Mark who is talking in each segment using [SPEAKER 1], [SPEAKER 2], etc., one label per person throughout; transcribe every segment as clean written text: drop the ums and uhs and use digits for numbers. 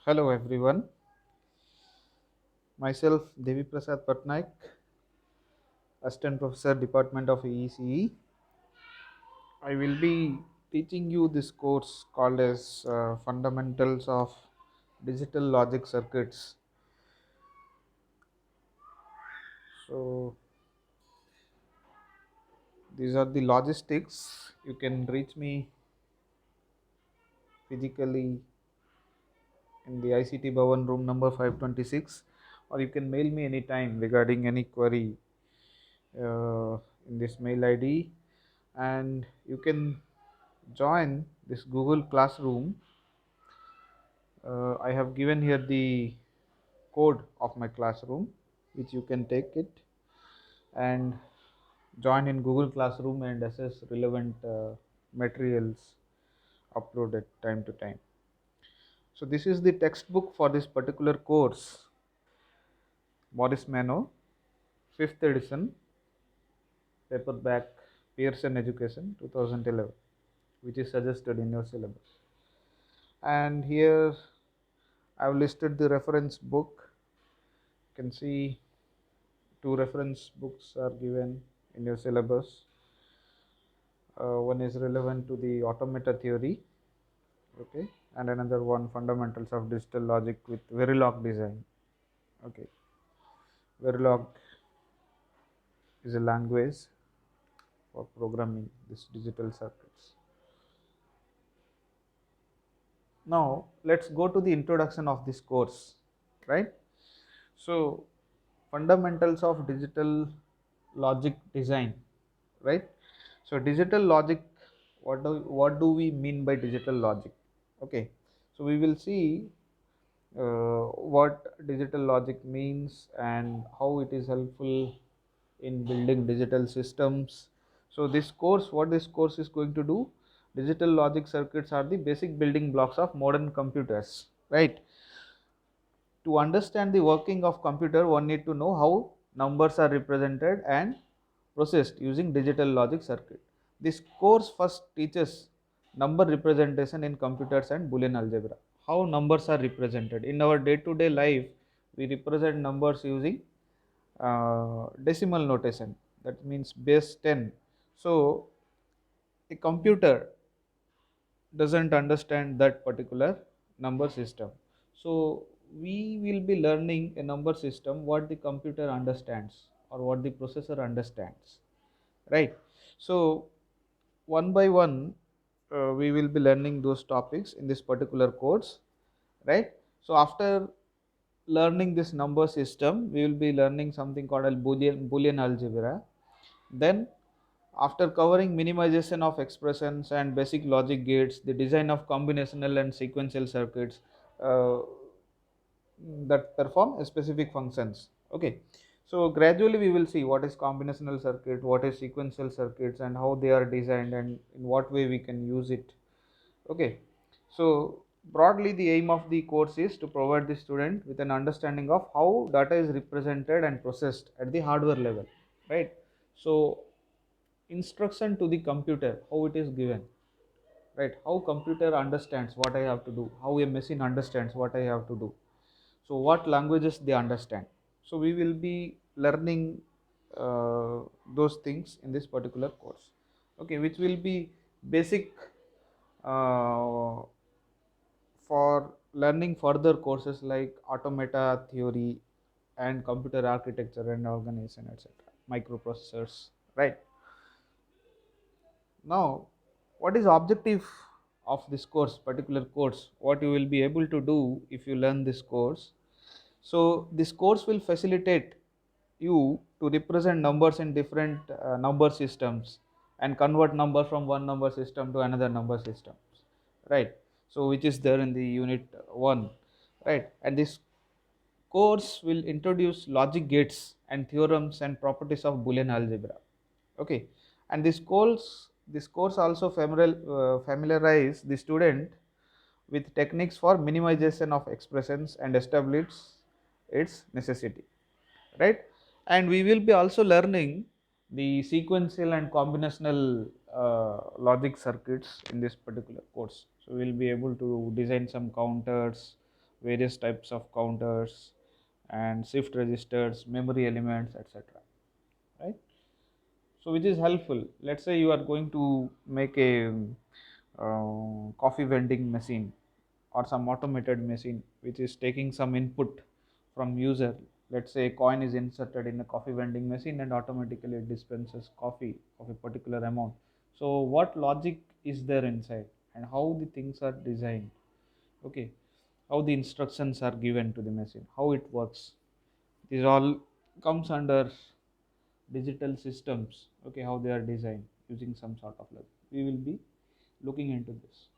[SPEAKER 1] Hello everyone, myself Devi Prasad Patnaik, Assistant Professor Department of ECE. I will be teaching you this course called as Fundamentals of Digital Logic Circuits. So these are the logistics. You can reach me physically in the ICT Bhavan room number 526, or you can mail me anytime regarding any query in this mail ID, and you can join this Google Classroom. I have given here the code of my classroom, which you can take it and join in Google Classroom and access relevant materials uploaded time to time. So this is the textbook for this particular course, Morris Mano, 5th edition, paperback, Pearson Education 2011, which is suggested in your syllabus. And here I have listed the reference book. You can see two reference books are given in your syllabus. One is relevant to the automata theory, okay, and another one fundamentals of digital logic with Verilog design. Okay, Verilog is a language for programming this digital circuits. Now let's go to the introduction of this course, right? So fundamentals of digital logic design, right? So digital logic, what do we mean by digital logic? Okay, so we will see what digital logic means and how it is helpful in building digital systems. So what this course is going to do, digital logic circuits are the basic building blocks of modern computers, right? To understand the working of computer, one need to know how numbers are represented and processed using digital logic circuit. This course first teaches number representation in computers and Boolean algebra. How numbers are represented in our day-to-day life, we represent numbers using decimal notation. That means base 10. So a computer doesn't understand that particular number system. So we will be learning a number system what the computer understands or what the processor understands, right? So one by one we will be learning those topics in this particular course, right? So after learning this number system, we will be learning something called a Boolean algebra. Then after covering minimization of expressions and basic logic gates, the design of combinational and sequential circuits uh, that perform specific functions. Okay, so gradually we will see what is combinational circuit, what is sequential circuits, and how they are designed and in what way we can use it. Okay, so broadly the aim of the course is to provide the student with an understanding of how data is represented and processed at the hardware level, right? So instruction to the computer, how it is given, right? How computer understands what I have to do, how a machine understands what I have to do, so what languages they understand. So we will be learning those things in this particular course, okay, which will be basic uh, for learning further courses like automata theory and computer architecture and organization, etc., microprocessors, right? Now what is objective of this course, particular course, what you will be able to do if you learn this course? So this course will facilitate you to represent numbers in different number systems and convert number from one number system to another number system, right? So which is there in the unit 1, right? And this course will introduce logic gates and theorems and properties of Boolean algebra, okay. And this course also familiarize the student with techniques for minimization of expressions and establish its necessity, right? And we will be also learning the sequential and combinational logic circuits in this particular course. So we will be able to design some counters, various types of counters and shift registers, memory elements, etc. Right? So which is helpful. Let's say you are going to make a coffee vending machine or some automated machine which is taking some input from user. Let's say a coin is inserted in a coffee vending machine and automatically it dispenses coffee of a particular amount. So what logic is there inside and how the things are designed, okay, how the instructions are given to the machine, how it works, this all comes under digital systems, okay, how they are designed using some sort of logic. We will be looking into this.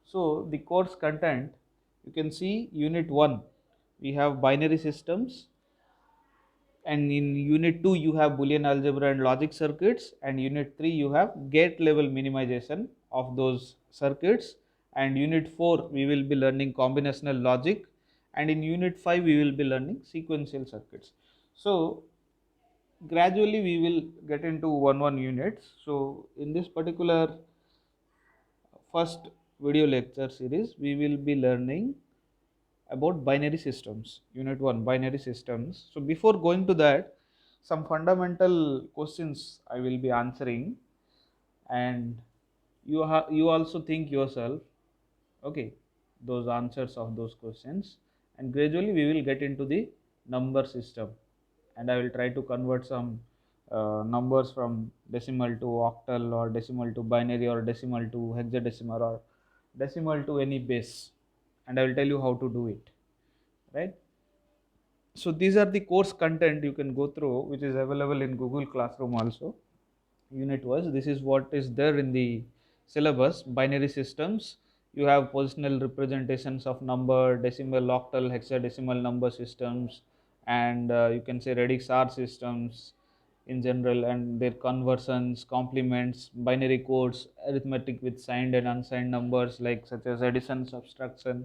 [SPEAKER 1] So the course content, you can see unit 1 we have binary systems, and in unit 2 you have boolean algebra and logic circuits, and unit 3 you have gate level minimization of those circuits, and unit 4 we will be learning combinational logic, and in unit 5 we will be learning sequential circuits. So gradually we will get into one units. So in this particular first video lecture series we will be learning about binary systems, unit 1 binary systems. So before going to that, some fundamental questions I will be answering, and you also think yourself, okay, those answers of those questions, and gradually we will get into the number system, and I will try to convert some numbers from decimal to octal or decimal to binary or decimal to hexadecimal or decimal to any base, and I will tell you how to do it, right? So these are the course content you can go through, which is available in Google Classroom also. Unit wise, this is what is there in the syllabus. Binary systems, you have positional representations of number, decimal, octal, hexadecimal number systems, and you can say radix R systems in general, and their conversions, complements, binary codes, arithmetic with signed and unsigned numbers like such as addition, subtraction.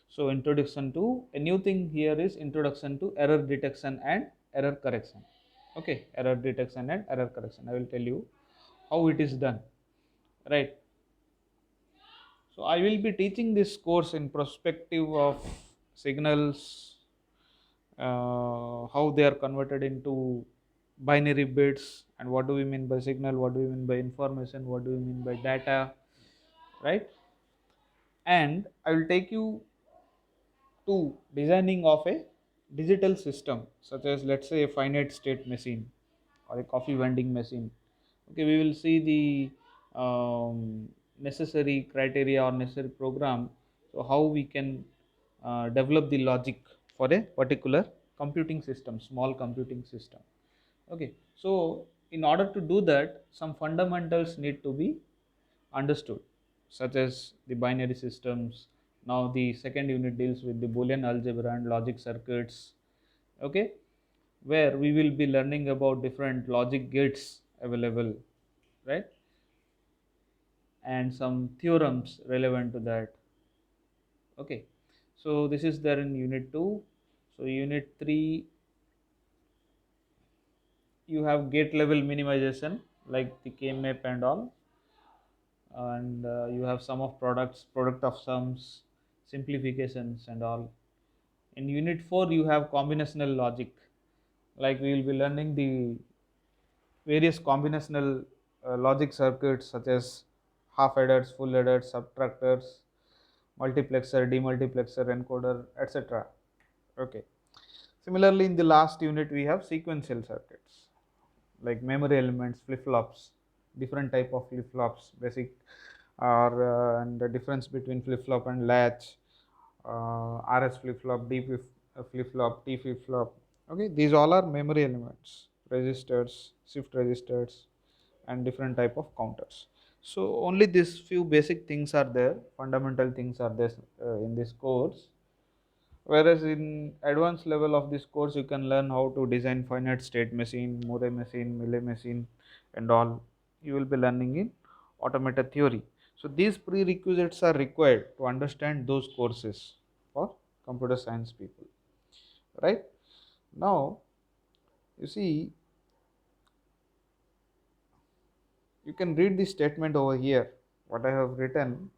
[SPEAKER 1] So introduction to a new thing here is introduction to error detection and error correction. Okay, error detection and error correction. I will tell you how it is done, right? So I will be teaching this course in perspective of signals, how they are converted into binary bits, and what do we mean by signal, what do we mean by information, what do we mean by data, right? And I will take you to designing of a digital system, such as let's say a finite state machine or a coffee vending machine. Okay, we will see the necessary criteria or necessary program, so how we can develop the logic for a particular computing system, small computing system. Okay, so in order to do that, some fundamentals need to be understood, such as the binary systems. Now the second unit deals with the Boolean algebra and logic circuits, okay, where we will be learning about different logic gates available, right, and some theorems relevant to that. Okay, so this is there in unit 2. So unit 3 you have gate level minimization like the K map and all, and you have sum of products, product of sums, simplifications and all. In unit 4 you have combinational logic, like we will be learning the various combinational logic circuits such as half adders, full adders, subtractors, multiplexer, demultiplexer, encoder, etc. Okay. Similarly, in the last unit we have sequential circuits like memory elements, flip-flops, different type of flip-flops, basic or and the difference between flip-flop and latch, RS flip-flop, flip-flop, T flip-flop. Okay, these all are memory elements, registers, shift registers, and different type of counters. So only these few basic things are there, fundamental things are there in this course. Whereas in advanced level of this course, you can learn how to design finite state machine, Moore machine, Millet machine, and all. You will be learning in automated theory. So these prerequisites are required to understand those courses for computer science people, right? Now, you see, you can read the statement over here. What I have written,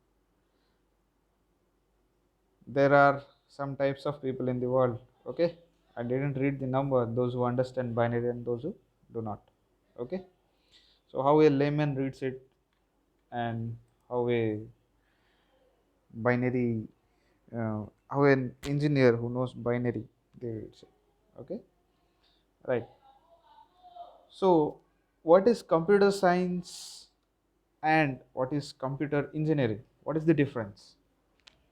[SPEAKER 1] there are some types of people in the world. Okay, I didn't read the number, those who understand binary and those who do not. Okay, so how a layman reads it and how a binary how an engineer who knows binary they reads it. Okay, right. So what is computer science and what is computer engineering? What is the difference?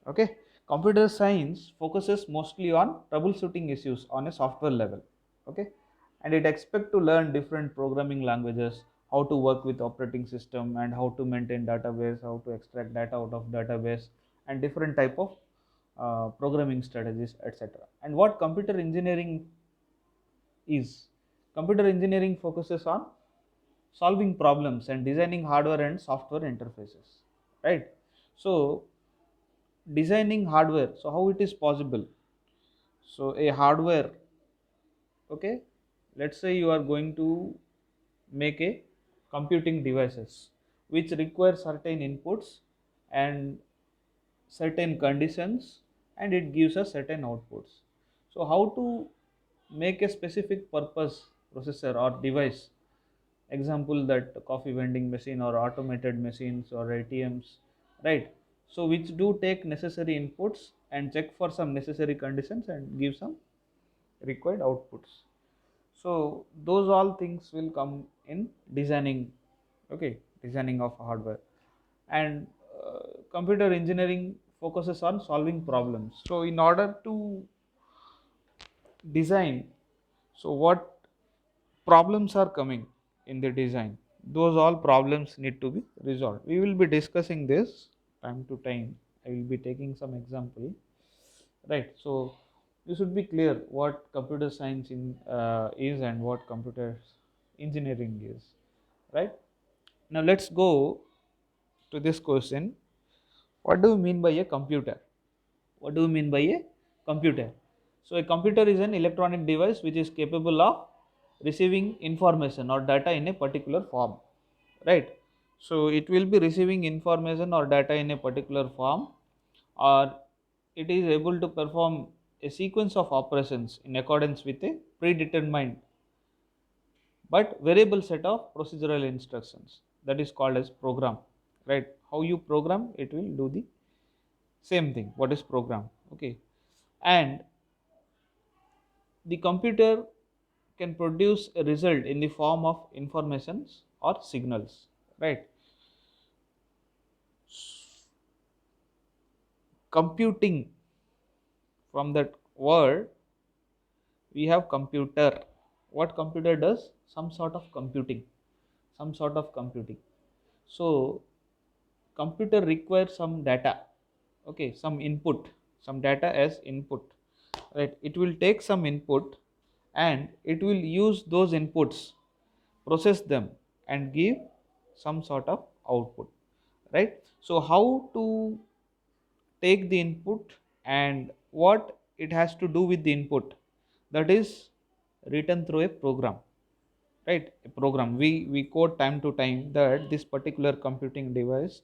[SPEAKER 1] Okay, computer science focuses mostly on troubleshooting issues on a software level. Okay, and it expects to learn different programming languages, how to work with operating system, and how to maintain database, how to extract data out of database, and different type of programming strategies, etc. And what computer engineering is? Computer engineering focuses on solving problems and designing hardware and software interfaces, right? So designing hardware, so how it is possible? So a hardware, okay, let's say you are going to make a computing devices which require certain inputs and certain conditions, and it gives us certain outputs. So how to make a specific purpose processor or device, example that coffee vending machine or automated machines or ATMs, right? So which do take necessary inputs and check for some necessary conditions and give some required outputs. So those all things will come in designing, okay, designing of hardware. And computer engineering focuses on solving problems. So in order to design, so what problems are coming in the design, those all problems need to be resolved. We will be discussing this time to time. I will be taking some example, right? So you should be clear what computer science is and what computer engineering is, right? Now let's go to this question. What do you mean by a computer? What do you mean by a computer? So a computer is an electronic device which is capable of receiving information or data in a particular form, right? So it will be receiving information or data in a particular form, or it is able to perform a sequence of operations in accordance with a predetermined but variable set of procedural instructions, that is called as program, right? How you program, it will do the same thing, what is program. Okay, and the computer can produce a result in the form of informations or signals, right? Computing, from that word we have computer. What computer does? Some sort of computing, some sort of computing. So computer requires some data, okay, some input, some data as input, right? It will take some input and it will use those inputs, process them, and give some sort of output, right? So how to take the input and what it has to do with the input, that is written through a program, right? A program, we code time to time that this particular computing device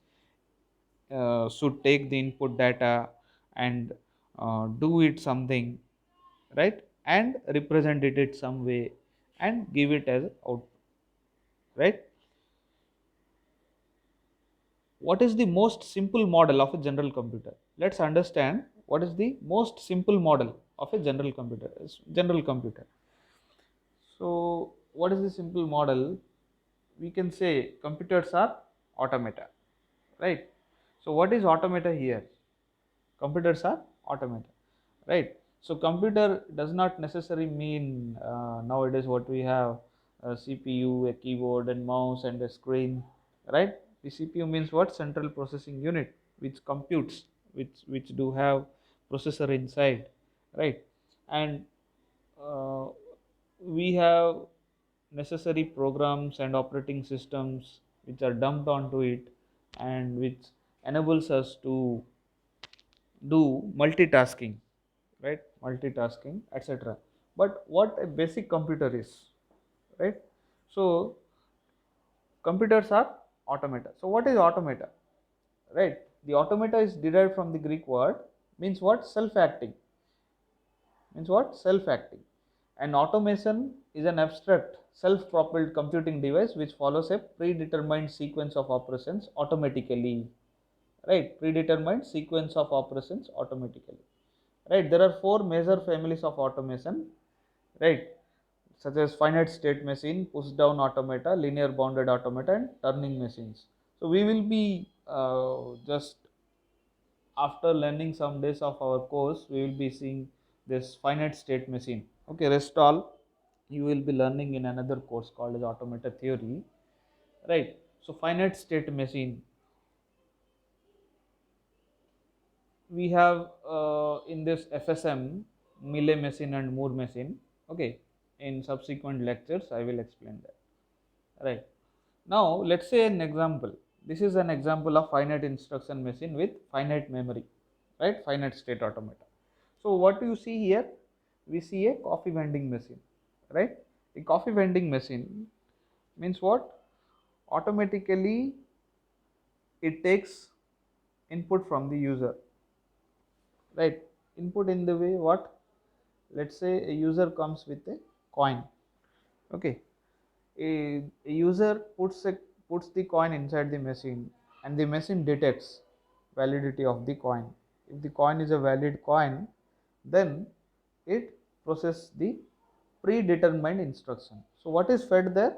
[SPEAKER 1] should take the input data and do it something, right, and represent it in some way and give it as output, right? What is the most simple model of a general computer? Let's understand what is the most simple model of a general computer. General computer, so what is the simple model? We can say computers are automata, right? So what is automata here? Computers are automata, right? So computer does not necessarily mean nowadays what we have, a CPU, a keyboard and mouse and a screen, right? The CPU means what? Central processing unit, which computes, which do have processor inside, right? And uh, we have necessary programs and operating systems which are dumped onto it and which enables us to do multitasking, right? Multitasking, etc. But what a basic computer is, right? So computers are automata. So what is automata, right? The automata is derived from the Greek word means what? Self-acting. Means what? Self-acting. And automation is an abstract self-propelled computing device which follows a predetermined sequence of operations automatically. Right? Predetermined sequence of operations automatically. Right? There are four major families of automation. Right? Such as finite state machine, push down automata, linear bounded automata, and turning machines. So we will be just after learning some days of our course, we will be seeing this finite state machine. Okay, rest all you will be learning in another course called as automata theory, right? So finite state machine, we have in this FSM Mealy machine and Moore machine. Okay, in subsequent lectures I will explain that. Right. Now let's say an example. This is an example of finite instruction machine with finite memory, right? Finite state automata. So what you see here? We see a coffee vending machine, right? A coffee vending machine means what? Automatically it takes input from the user, right? Input in the way what? Let's say a user comes with a coin. Okay, a user puts the coin inside the machine, and the machine detects validity of the coin. If the coin is a valid coin, then it processes the predetermined instruction. So what is fed there?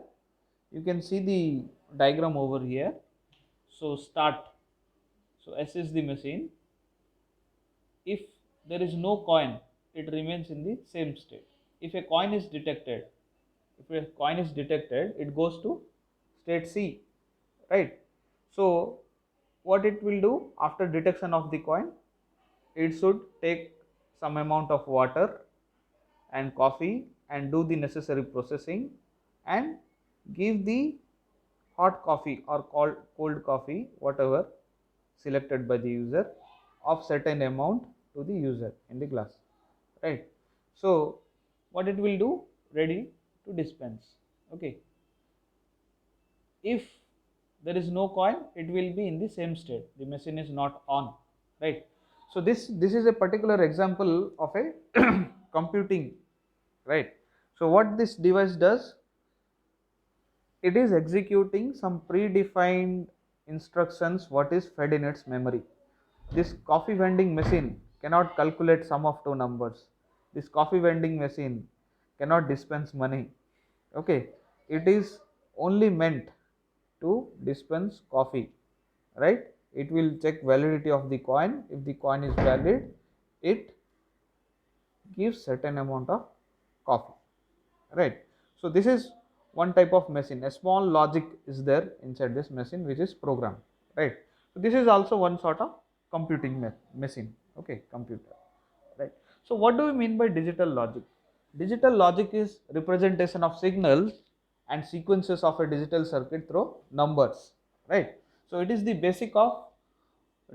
[SPEAKER 1] You can see the diagram over here. So start. So S is the machine. If there is no coin, it remains in the same state. If a coin is detected, it goes to state C, right? So what it will do after detection of the coin? It should take some amount of water and coffee and do the necessary processing and give the hot coffee or cold coffee, whatever selected by the user, of certain amount to the user in the glass, right? So what it will do? Ready to dispense. Okay, if there is no coin, it will be in the same state, the machine is not on, right? So this is a particular example of a computing, right? So what this device does, it is executing some predefined instructions what is fed in its memory. This coffee vending machine cannot calculate sum of two numbers. This coffee vending machine cannot dispense money. Okay, it is only meant to dispense coffee, right? It will check validity of the coin. If the coin is valid, it gives certain amount of coffee, right? So this is one type of machine. A small logic is there inside this machine which is programmed, right? So this is also one sort of computing machine. Okay, computer, right? So what do we mean by digital logic? Digital logic is representation of signals and sequences of a digital circuit through numbers, right? So it is the basic of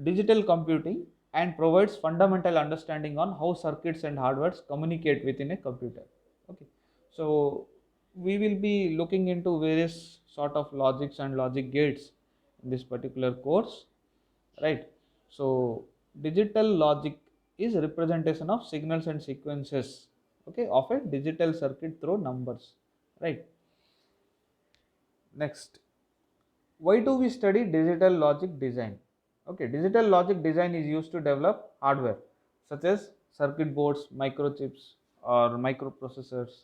[SPEAKER 1] digital computing and provides fundamental understanding on how circuits and hardwares communicate within a computer. Okay, so we will be looking into various sort of logics and logic gates in this particular course, right? So digital logic is a representation of signals and sequences, okay, of a digital circuit through numbers, right? Next, why do we study digital logic design? Okay, digital logic design is used to develop hardware such as circuit boards, microchips, or microprocessors,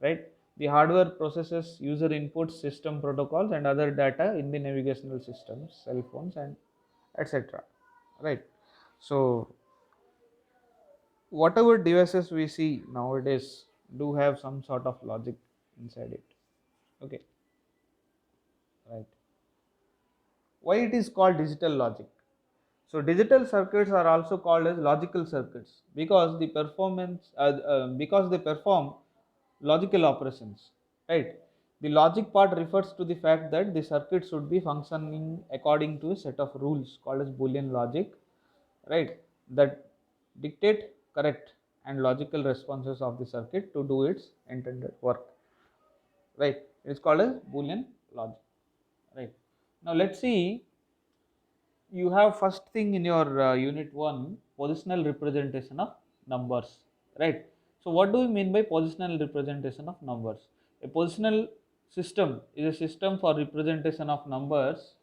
[SPEAKER 1] right? The hardware processes user inputs, system protocols, and other data in the navigational systems, cell phones, and etc. Right? So whatever devices we see nowadays do have some sort of logic inside it. Okay, right? Why it is called digital logic? So digital circuits are also called as logical circuits because they perform logical operations, right? The logic part refers to the fact that the circuit should be functioning according to a set of rules called as Boolean logic, right? That dictate correct and logical responses of the circuit to do its intended work, right? It's called as Boolean logic, right? Now let's see you have first thing in your unit 1 positional representation of numbers, right? So what do we mean by positional representation of numbers? A positional system is a system for representation of numbers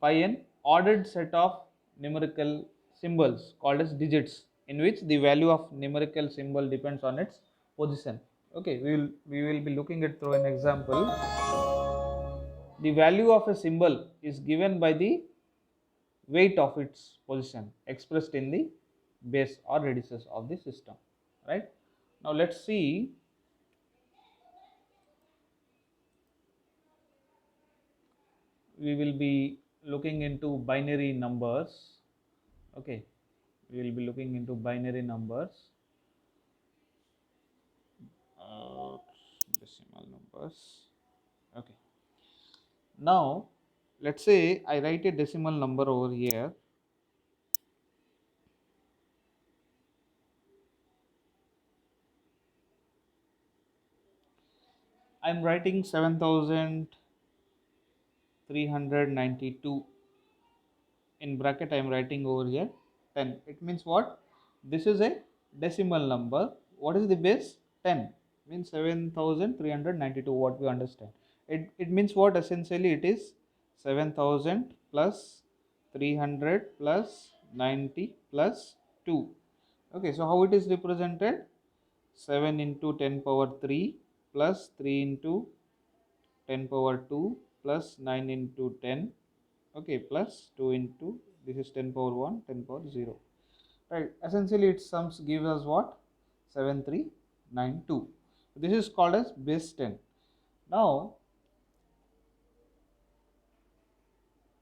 [SPEAKER 1] by an ordered set of numerical symbols called as digits, in which the value of numerical symbol depends on its position. Okay, we will be looking at through an example. The value of a symbol is given by the weight of its position expressed in the base or radices of the system, right? Now let's see, we will be looking into binary numbers. Okay, we will be looking into binary numbers, uh, decimal numbers. Okay, now let's say I write a decimal number over here. I'm writing 7392. In bracket I am writing over here 10. It means what? This is a decimal number. What is the base? 10. Means 7392, what we understand. It means what? Essentially it is 7000 plus 300 plus 90 plus 2. Okay, so how it is represented? 7 into 10 power 3 plus 3 into 10 power 2 plus 9 into 10. Okay, plus 2 into, this is 10 power 1, 10 power 0, right? Essentially its sums gives us what? 7392. This is called as base 10. Now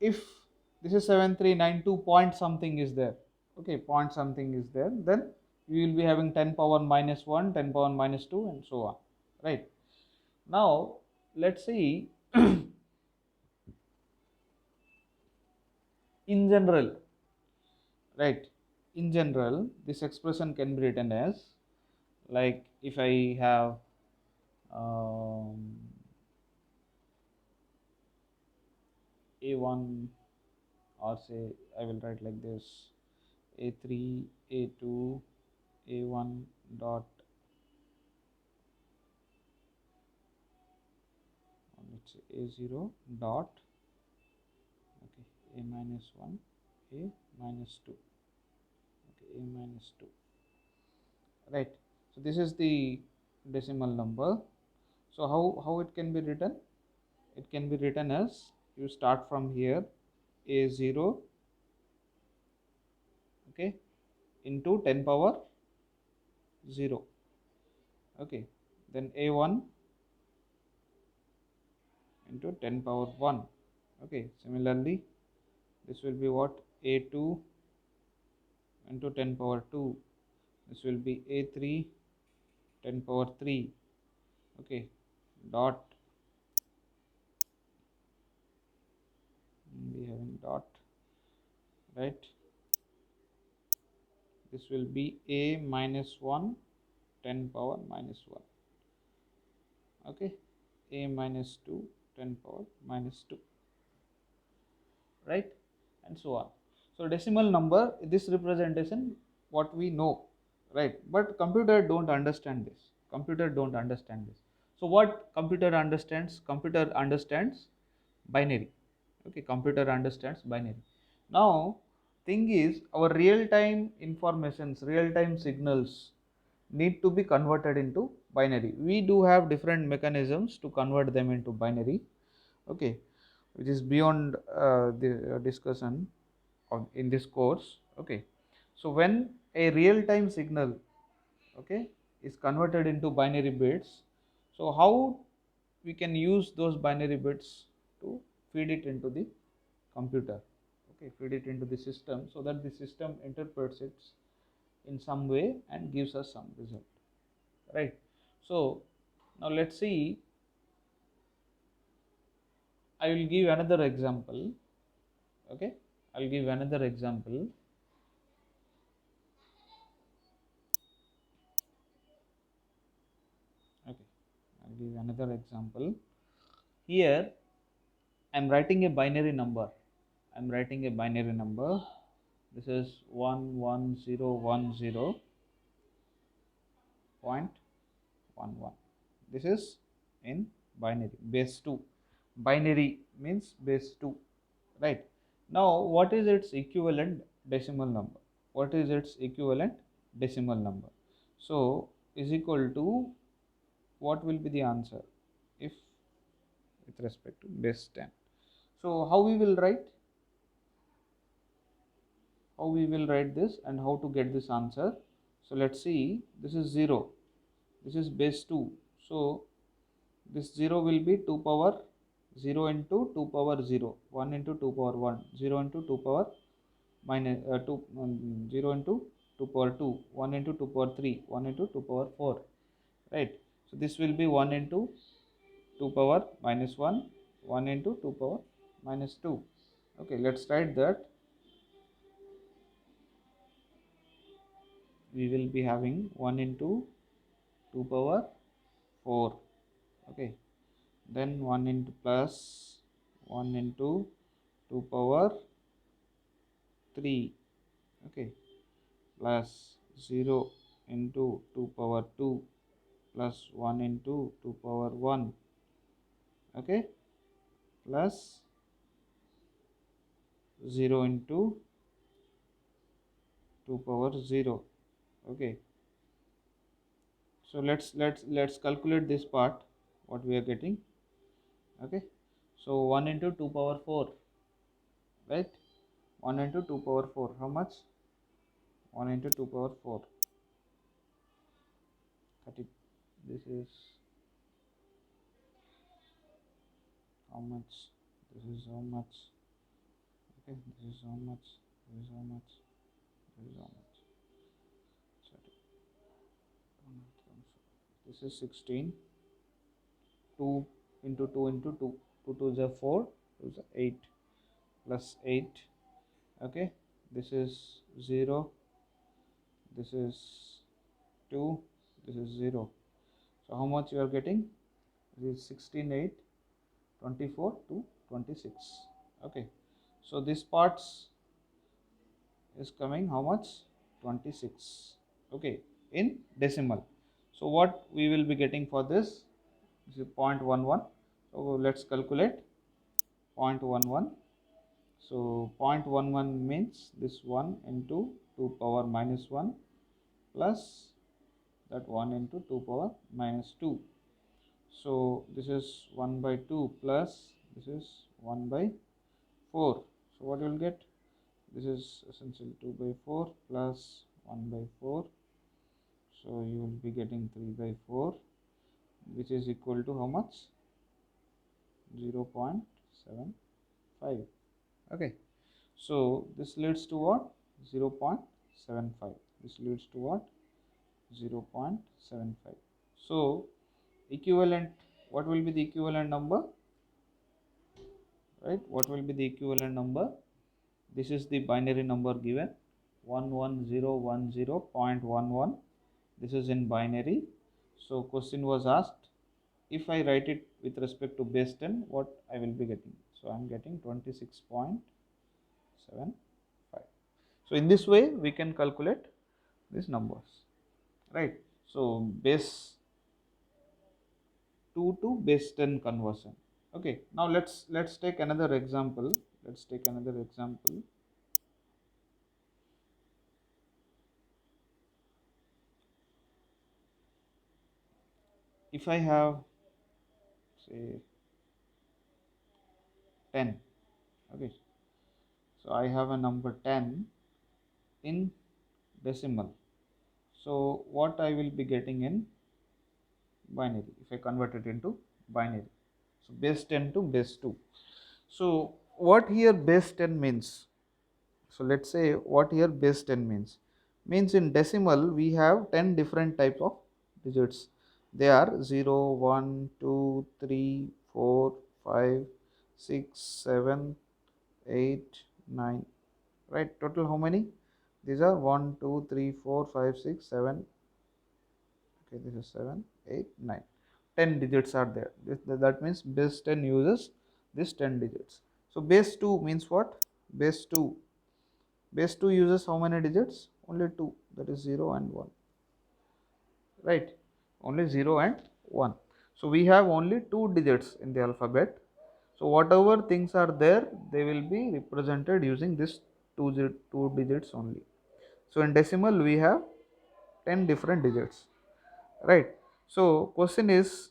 [SPEAKER 1] if this is 7392 point something is there, okay, point something is there, then we will be having 10 power minus 1, 10 power minus 2, and so on, right? Now let's see, in general, right, in general this expression can be written as, like if I have a1, or say I will write like this, a3, a2, a1 dot, let's say a0 dot, okay, a minus 1, a minus 2, okay, a minus 2, right? So this is the decimal number. So how it can be written? It can be written as, you start from here, a0, okay, into 10 power 0, okay, then a1 into 10 power 1, okay. Similarly this will be what? a2 into 10 power 2, this will be a3 10 power 3, okay, dot, we having dot, right? This will be a minus 1 10 power minus 1, okay, a minus 2 10 power minus 2, right, and so on. So decimal number, this representation what we know, right? But computer don't understand this. Computer don't understand this. So what computer understands? Computer understands binary. Okay, computer understands binary. Now thing is, our real time informations, real time signals need to be converted into binary. We do have different mechanisms to convert them into binary, okay, which is beyond the discussion of in this course, okay. So when a real time signal, okay, is converted into binary bits, so how we can use those binary bits to feed it into the computer, okay, feed it into the system, so that the system interprets it in some way and gives us some result, right? So now let's see, I will give another example, okay, I'll give another example. Okay, I'll give another example. Here I am writing a binary number, I'm writing a binary number. This is 11010.11. This is in binary, base 2. Binary means base 2, right? Now, what is its equivalent decimal number? What is its equivalent decimal number? So, is equal to, what will be the answer if with respect to base 10? So, how we will write? How we will write this and how to get this answer? So, let's see, this is 0, this is base 2. So, this 0 will be 2 power 0 into 2 power 0, 1 into 2 power 1, 0 into 2 power minus 2, 0 into 2 power 2, 1 into 2 power 3, 1 into 2 power 4, right? So, this will be 1 into 2 power minus 1, 1 into 2 power minus 2. Okay, let's write that. We will be having 1 into 2 power 4, okay, then 1 into plus 1 into 2 power 3, okay, plus 0 into 2 power 2 plus 1 into 2 power 1, okay, plus 0 into 2 power 0, okay. So let's calculate this part, what we are getting, okay. So 1 into 2 power 4, right? 1 into 2 power 4, how much? 1 into 2 power 4, 30. This is how much? This is how much? Okay, this is how much? This is how much? This is how much? 30. This is 16. 2 into 2 into 2. 2 to the 4, 2 is 8, plus 8. Okay, this is 0. This is 2. This is 0. So how much you are getting? This is 16, 8, 24 to 26. Okay, so this parts is coming how much? 26. Okay, in decimal. So what we will be getting for this? This is 0.11. So let's calculate 0.11. So 0.11 means this 1 into 2 power minus 1 plus that 1 into 2 power minus 2. So this is 1 by 2 plus this is 1 by 4. So what you will get? This is essentially 2 by 4 plus 1 by 4. So you will be getting 3 by 4, which is equal to how much? 0.75. Okay, so this leads to what? 0.75. This leads to what? 0.75. So equivalent, what will be the equivalent number? Right, what will be the equivalent number? This is the binary number given, 11010.11. This is in binary. So question was asked, if I write it with respect to base 10, what I will be getting? So I am getting 26.75. So in this way we can calculate these numbers, right? So base 2 to base 10 conversion. Okay, now let's take another example. Let's take another example. If I have say 10, okay, so I have a number 10 in decimal. So what I will be getting in binary if I convert it into binary? So base 10 to base 2. So what here base 10 means? So let's say what here base 10 means. Means in decimal we have 10 different types of digits. They are 0, 1, 2, 3, 4, 5, 6, 7, 8, 9. Right? Total how many? These are 1, 2, 3, 4, 5, 6, 7. Okay, this is 7, 8, 9. 10 digits are there. That means base 10 uses this 10 digits. So base 2 means what? base 2. Base 2 uses how many digits? Only 2, that is 0 and 1, right? Only 0 and 1. So we have only 2 digits in the alphabet. So whatever things are there, they will be represented using this two digits only. So in decimal we have 10 different digits, right? So question is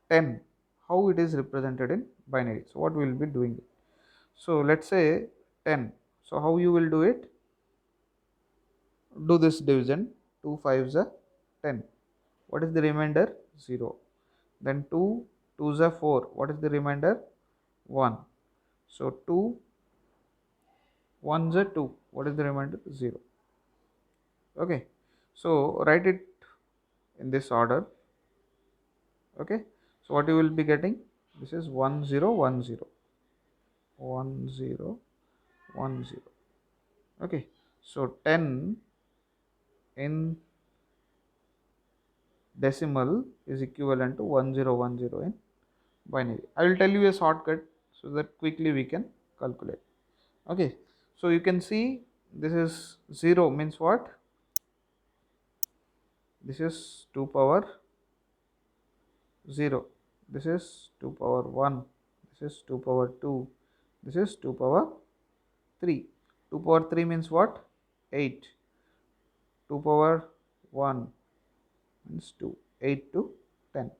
[SPEAKER 1] 10, how it is represented in binary. So what we will be doing? So let's say 10. So how you will do it? Do this division. 2 5s are 10. What is the remainder? 0. Then 2 2s are 4. What is the remainder? 1. So 2 1s are 2. What is the remainder? 0. Okay. So write it in this order. Okay. So what you will be getting? This is 1 0 1 0 1 0 1 0. Okay. So 10 in decimal is equivalent to 1010 in binary. I will tell you a shortcut so that quickly we can calculate. Okay, so you can see this is 0 means what? This is 2 power 0, this is 2 power 1, this is 2 power 2, this is 2 power 3. 2 power 3 means what? 8. 2 power 1 means 2. 8 to 10.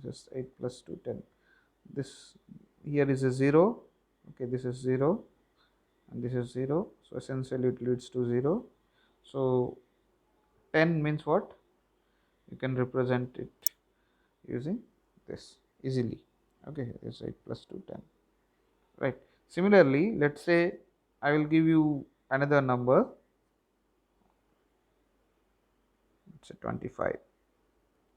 [SPEAKER 1] This is 8 plus 2 10. This here is a 0. Okay, this is 0 and this is 0. So essentially it leads to 0. So 10 means what? You can represent it using this easily. Okay, it's 8 plus 2 10. Right. Similarly, let's say I will give you another number. It's a 25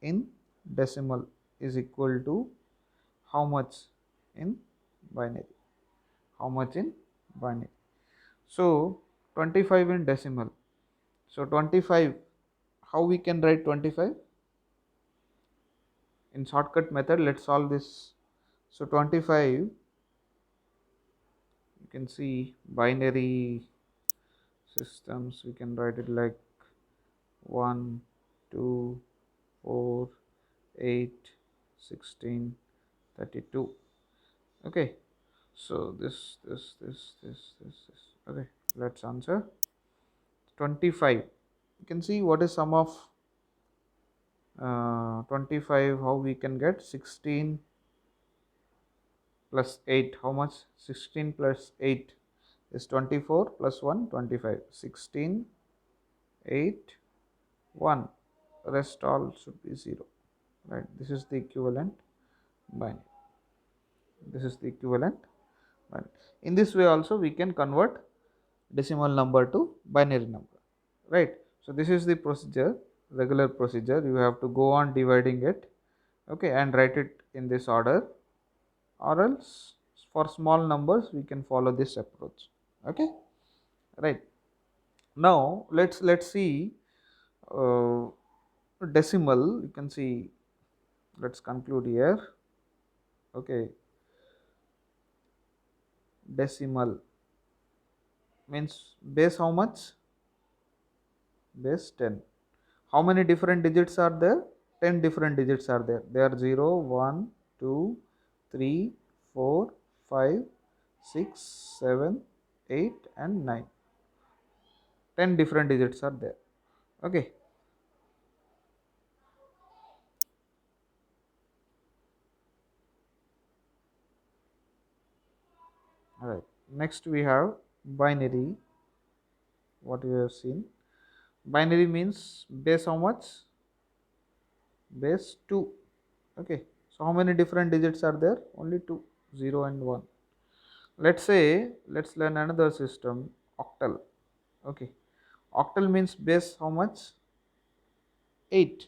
[SPEAKER 1] in decimal is equal to how much in binary? How much in binary? So 25 in decimal. So 25, how we can write 25? In shortcut method, let's solve this. So 25, you can see binary systems, we can write it like 1 2 4 8 16 32. Okay, so this. Okay, let's answer 25. You can see what is sum of 25, how we can get 16 plus 8, how much? 16 plus 8 is 24 plus 1 25. 16 8 1, rest all should be 0, right? This is the equivalent binary. This is the equivalent binary. In this way also we can convert decimal number to binary number, right? So this is the procedure, regular procedure. You have to go on dividing it, okay, and write it in this order, or else for small numbers we can follow this approach. Okay, right. Now let's see uh, decimal. You can see, let's conclude here. Okay, decimal means base how much? Base 10. How many different digits are there? 10 different digits are there. They are 0 1 2 3 4 5 6 7 8 and 9. 10 different digits are there. Okay. Alright. Next we have binary. What we have seen. Binary means base how much? Base 2. Okay. So how many different digits are there? Only 2. 0 and 1. Let's say, let's learn another system, octal. Okay. Octal means base how much? 8.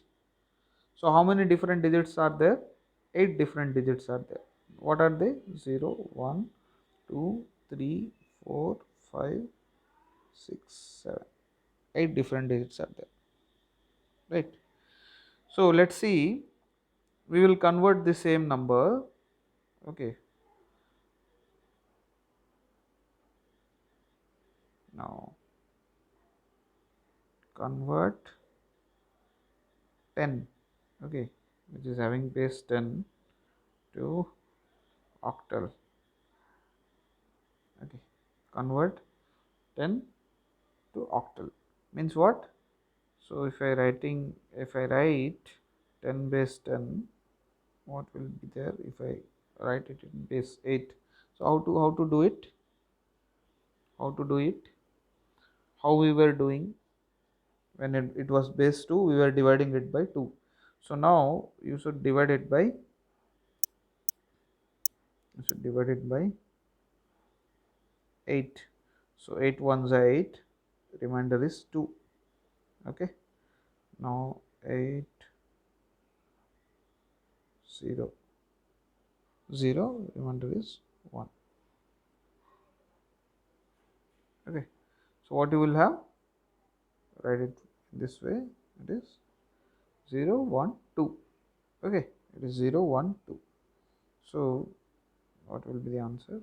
[SPEAKER 1] So how many different digits are there? 8 different digits are there. What are they? 0 1 2 3 4 5 6 7. 8 different digits are there, right? So let's see, we will convert the same number. Okay, Now convert 10, okay, which is having base 10 to octal. Okay, convert 10 to octal means what? So if I write 10 base 10, what will be there if I write it in base 8? So how to do it? How to do it? How we were doing when it was base 2, we were dividing it by 2. So now you should divide it by 8. So 8 ones are 8, remainder is 2. Okay, now 8 0 0, remainder is 1. Okay, so what you will have, write it this way, it is 0 1 2. Okay, it is 0 1 2. So what will be the answer?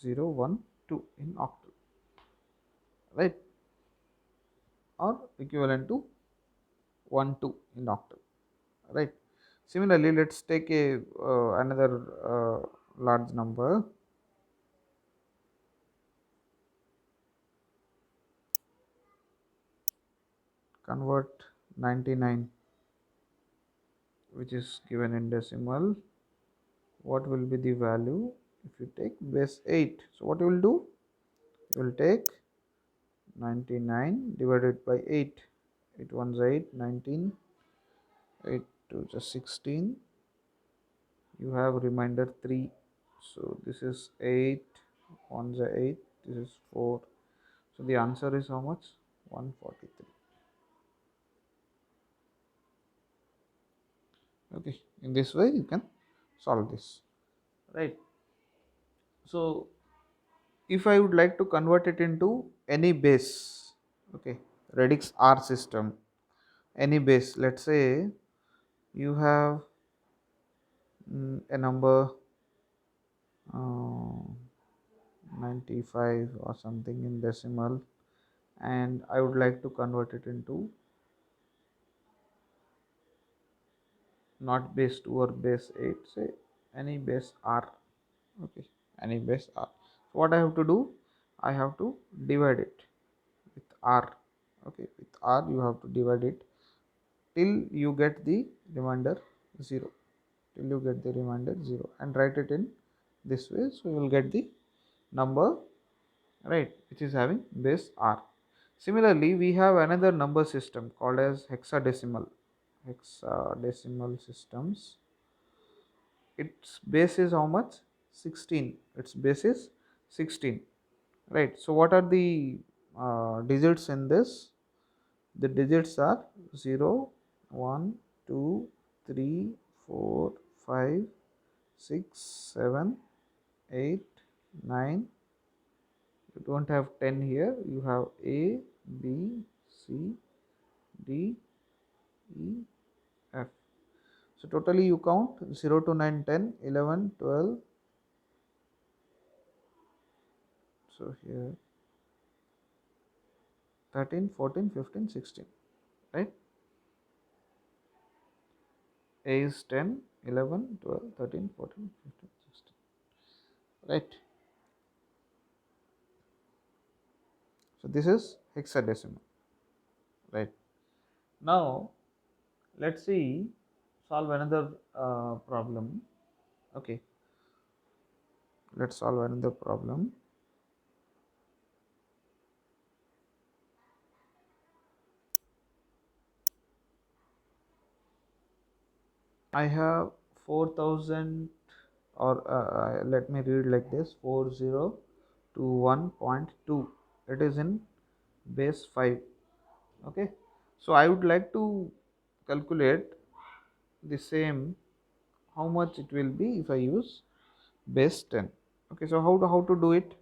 [SPEAKER 1] 0 1 2 in octal, right, or equivalent to 1 2 in octal, right. Similarly, let's take a another large number. Convert 99, which is given in decimal. What will be the value if you take base 8? So what you will do, you will take 99 divided by 8. 8 ones are 8, 19, 8 2s are 16, you have remainder 3. So this is 8 ones are 8, this is 4. So the answer is how much? 143. Okay, in this way you can solve this, right. So if I would like to convert it into any base, okay, radix R system, any base, let's say you have a number uh, 95 or something in decimal, and I would like to convert it into not base 2 or base 8, say any base R, okay, any base R. So what I have to do, I have to divide it with R, okay, with R you have to divide it till you get the remainder 0, till you get the remainder 0, and write it in this way. So you will get the number, right, which is having base R. Similarly, we have another number system called as hexadecimal systems. Its base is how much? 16. Its base is 16, right. So what are the digits in this? The digits are 0 1 2 3 4 5 6 7 8 9. You don't have 10 here, you have A B C D E F. So totally you count 0 to 9 10 11 12. So here 13 14 15 16, right. A is 10 11 12 13 14 15 16, right. So this is hexadecimal, right. Now let's see, solve another problem. Okay, let's solve another problem. I have 4000, or let me read like this, 4021.2. It is in base 5. Okay, so I would like to calculate the same, how much it will be if I use base 10. Okay, so how to do it?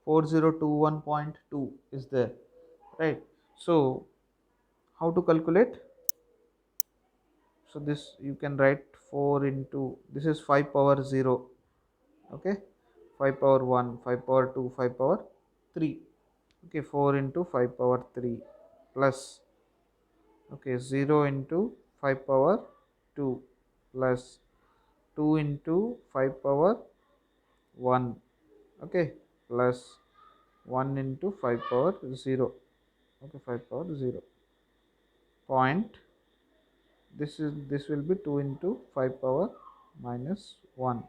[SPEAKER 1] 4021.2 is there, right. So how to calculate? So this you can write 4 into, this is 5 power 0, okay, 5 power 1, 5 power 2, 5 power 3. Okay, 4 into 5 power 3 plus, okay, 0 into 5 power 2 plus 2 into 5 power 1, okay, plus 1 into 5 power 0, okay, 5 power 0 point, this will be 2 into 5 power minus 1.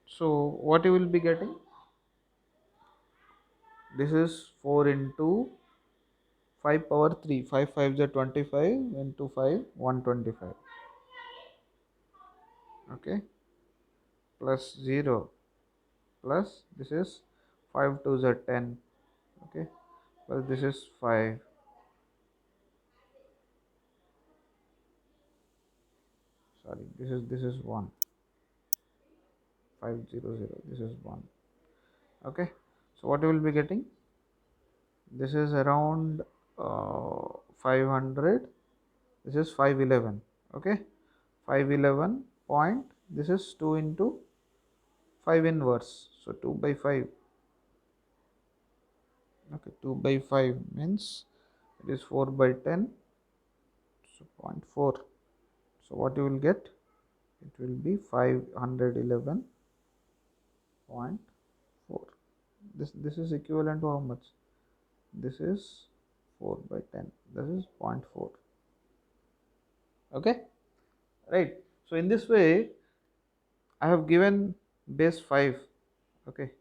[SPEAKER 1] So what you will be getting, this is 4 into 5 power 3, 5 5 is 25 into 5 125, okay, plus 0 plus this is 5 2 is 10, okay, plus this is 5, sorry, this is 1, 500, this is 1, okay. So what you will be getting, this is around 500, this is 511, okay, 511 point, this is 2 into 5 inverse, so 2 by 5, okay, 2 by 5 means it is 4 by 10, so 0.4. So what you will get, it will be 511.4. This is equivalent to how much, this is 4 by 10, this is 0.4, okay, right. So in this way I have given base 5, okay,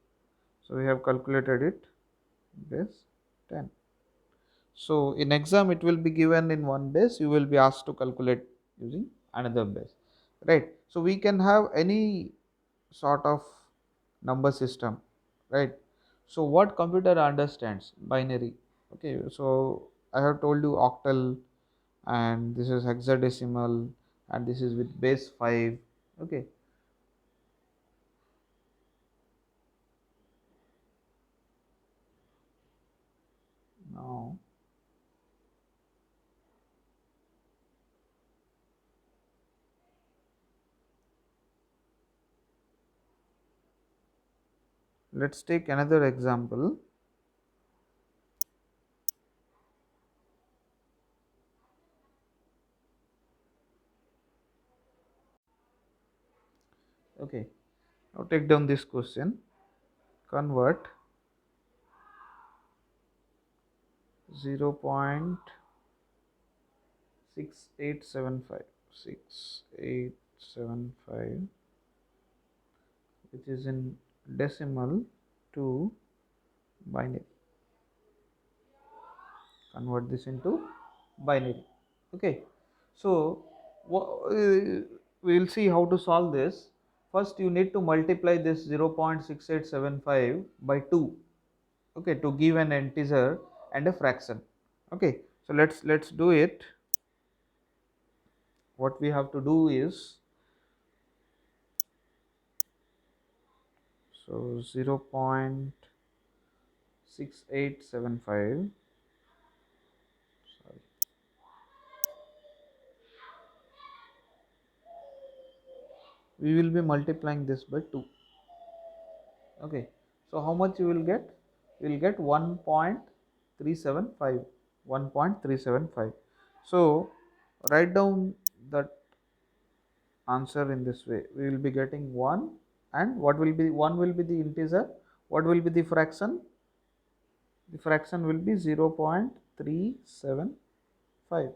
[SPEAKER 1] so we have calculated it base 10. So in exam it will be given in one base, you will be asked to calculate using another base, right. So we can have any sort of number system, right. So what computer understands, binary, okay. So I have told you octal, and this is hexadecimal, and this is with base 5, okay. Now let's take another example. Okay, now take down this question, convert 0.6875, 6875, which is in decimal, to binary, convert this into binary, okay. So we will see how to solve this. First you need to multiply this 0.6875 by 2, okay, to give an integer and a fraction, okay. So let's do it. What we have to do is, so 0.6875, sorry, we will be multiplying this by 2, okay. So how much you will get, you will get 1.375, 1.375. So write down that answer in this way, we will be getting 1, and what will be, 1 will be the integer, what will be the fraction, the fraction will be 0.375,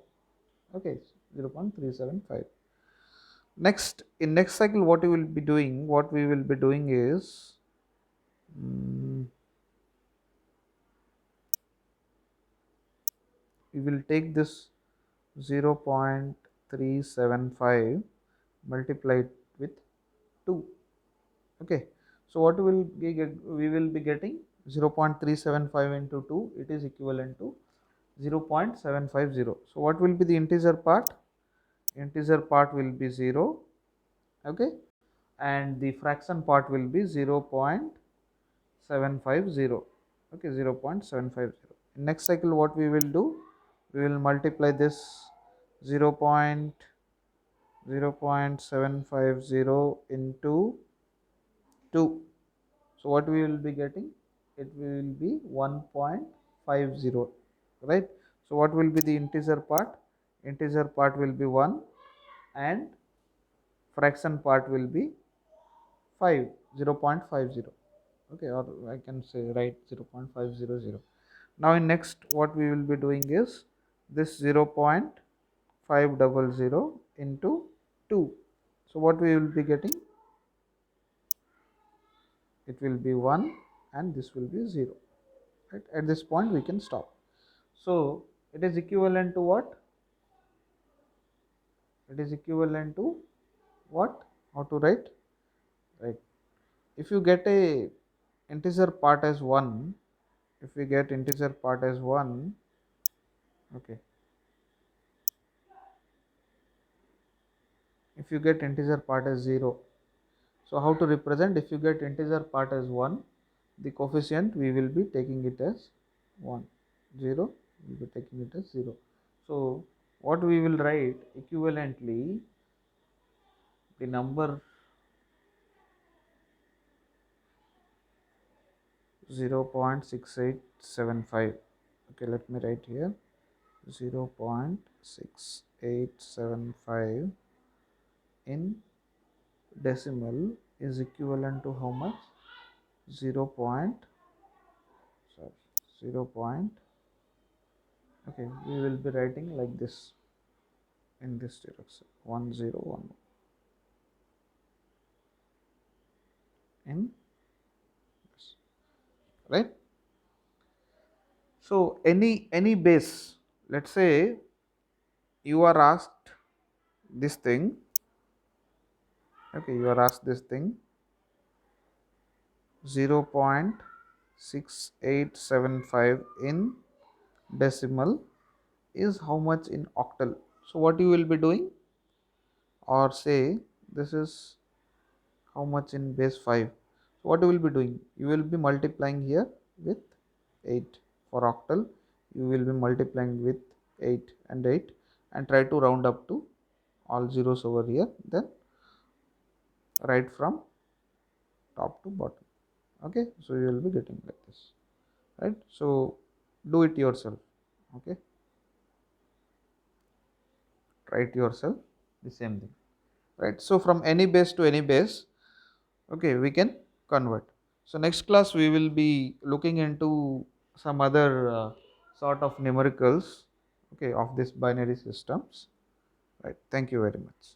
[SPEAKER 1] okay, 0.375. Next, in next cycle what you will be doing, what we will be doing is, we will take this 0.375 multiplied with 2, okay. So what will be we will be getting 0.375 into 2, it is equivalent to 0.750. So what will be the integer part, integer part will be 0, okay, and the fraction part will be 0.750, okay, 0.750. In next cycle what we will do, we will multiply this 0.750 into 2. So what we will be getting, it will be 1.50, right? So what will be the integer part? Integer part will be 1 and fraction part will be 5, 0.50. Okay, or I can say right 0.500. Now in next what we will be doing is this 0.500 into 2. So what we will be getting? It will be 1 and this will be 0. Right? At this point we can stop. So it is equivalent to what? It is equivalent to what? How to write? Right. If you get a integer part as 1, if we get integer part as 1, okay, if you get integer part as 0, so how to represent? If you get integer part as 1, the coefficient we will be taking it as 1, 0, we will be taking it as 0. So what we will write equivalently, the number 0.6875. Okay, let me write here 0.6875 in decimal is equivalent to how much? 0 point, sorry, 0 point, okay, we will be writing like this in this direction 1011 in this, right? So any base, let's say you are asked this thing, okay, you are asked this thing 0.6875 in decimal is how much in octal. So what you will be doing, or say this is how much in base 5. So what you will be doing, you will be multiplying here with 8 for octal, you will be multiplying with 8 and 8 and try to round up to all zeros over here, then write from top to bottom. Okay, so you will be getting like this, right? So do it yourself. Okay, write yourself the same thing, right? So from any base to any base, okay, we can convert. So next class we will be looking into some other sort of numericals, okay, of this binary systems, right? Thank you very much.